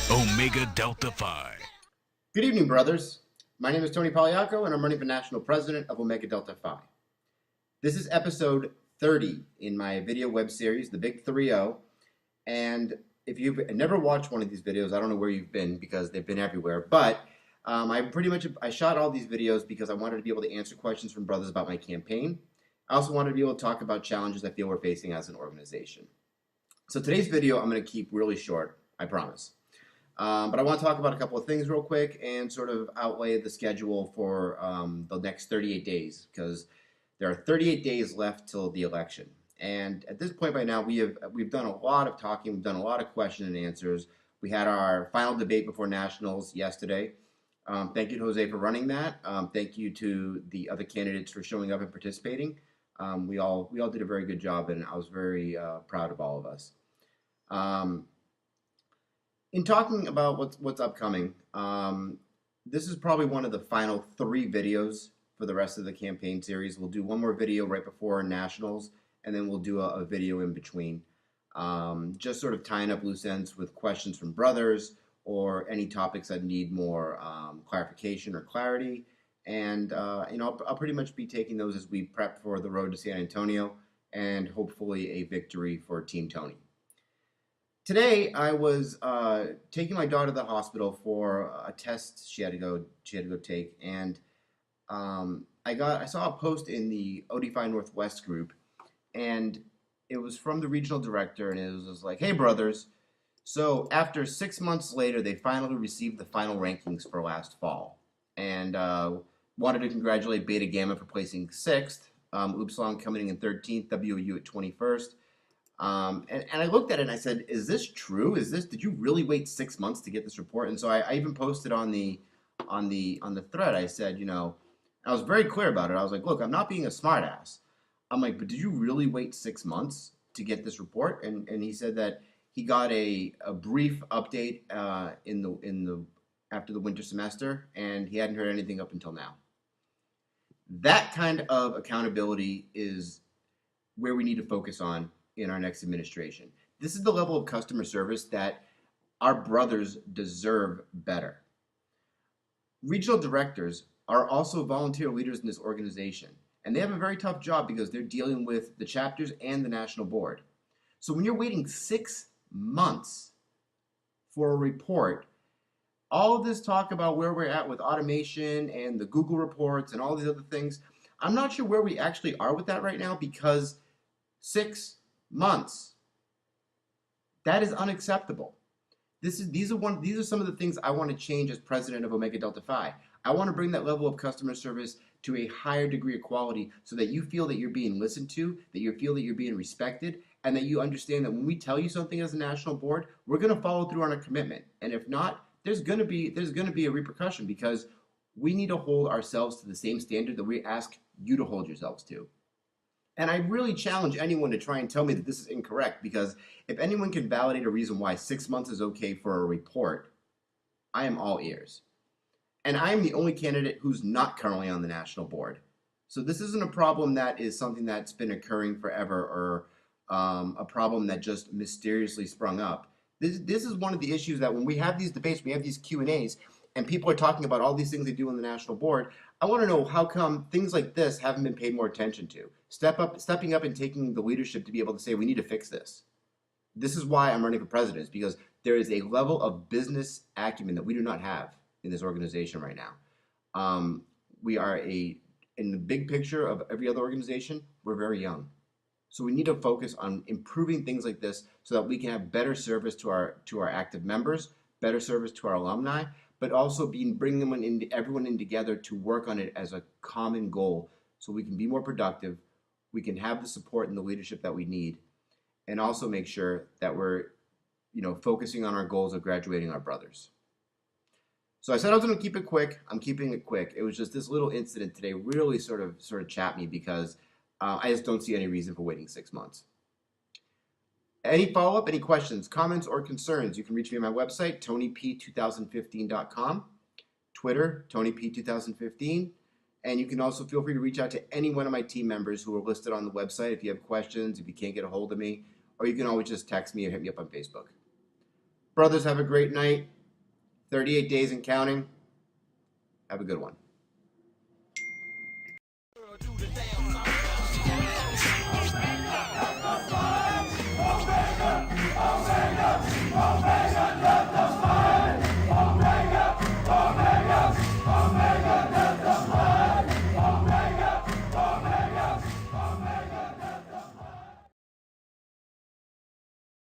Omega Delta Phi. Good evening, brothers. My name is Tony Pagliacco, and I'm running for national president of Omega Delta Phi. This is episode 30 in my video web series, The Big 3-0. And if you've never watched one of these videos, I don't know where you've been because they've been everywhere. But I shot all these videos because I wanted to be able to answer questions from brothers about my campaign. I also wanted to be able to talk about challenges I feel we're facing as an organization. So today's video I'm going to keep really short, I promise. But I want to talk about a couple of things real quick and sort of outlay the schedule for the next 38 days because there are 38 days left till the election. And at this point by now, we've done a lot of talking, we've done a lot of question and answers. We had our final debate before nationals yesterday. Thank you to Jose for running that. Thank you to the other candidates for showing up and participating. We all did a very good job, and I was very proud of all of us. In talking about what's upcoming, this is probably one of the final 3 videos for the rest of the campaign series. We'll do one more video right before nationals, and then we'll do a video in between, just sort of tying up loose ends with questions from brothers or any topics that need more clarification or clarity. And I'll pretty much be taking those as we prep for the road to San Antonio and hopefully a victory for Team Tony. Today I was taking my daughter to the hospital for a test she had to go take, and I saw a post in the ODFI Northwest group, and it was from the regional director, and it was like, "Hey brothers, so after 6 months later, they finally received the final rankings for last fall, and wanted to congratulate Beta Gamma for placing 6th, Upsilon coming in 13th, WOU at 21st." And I looked at it and I said, "Is this true? Did you really wait 6 months to get this report?" And so I even posted on the thread. I said, I was very clear about it. I was like, "Look, I'm not being a smartass." I'm like, "But did you really wait 6 months to get this report?" And he said that he got a brief update in the after the winter semester, and he hadn't heard anything up until now. That kind of accountability is where we need to focus on in our next administration. This is the level of customer service that our brothers deserve better. Regional directors are also volunteer leaders in this organization, and they have a very tough job because they're dealing with the chapters and the national board. So when you're waiting 6 months for a report, all of this talk about where we're at with automation and the Google reports and all these other things, I'm not sure where we actually are with that right now because 6 months. That is unacceptable. These are some of the things I want to change as president of Omega Delta Phi. I want to bring that level of customer service to a higher degree of quality so that you feel that you're being listened to, that you feel that you're being respected, and that you understand that when we tell you something as a national board, we're going to follow through on a commitment. And if not, there's going to be a repercussion because we need to hold ourselves to the same standard that we ask you to hold yourselves to. And I really challenge anyone to try and tell me that this is incorrect, because if anyone can validate a reason why 6 months is okay for a report, I am all ears. And I am the only candidate who's not currently on the national board. So this isn't a problem that is something that's been occurring forever or a problem that just mysteriously sprung up. This is one of the issues that when we have these debates, we have these Q&As, and people are talking about all these things they do on the national board. I want to know how come things like this haven't been paid more attention to. Stepping up and taking the leadership to be able to say we need to fix this. This is why I'm running for president, is because there is a level of business acumen that we do not have in this organization right now. We are in the big picture of every other organization, we're very young. So we need to focus on improving things like this so that we can have better service to our active members, better service to our alumni, but also bringing everyone in together to work on it as a common goal so we can be more productive, we can have the support and the leadership that we need, and also make sure that we're focusing on our goals of graduating our brothers. So I said I was going to keep it quick. I'm keeping it quick. It was just this little incident today really sort of chapped me because I just don't see any reason for waiting 6 months. Any follow-up, any questions, comments, or concerns, you can reach me on my website, tonyp2015.com, Twitter, tonyp2015, and you can also feel free to reach out to any one of my team members who are listed on the website if you have questions, if you can't get a hold of me, or you can always just text me or hit me up on Facebook. Brothers, have a great night. 38 days and counting. Have a good one.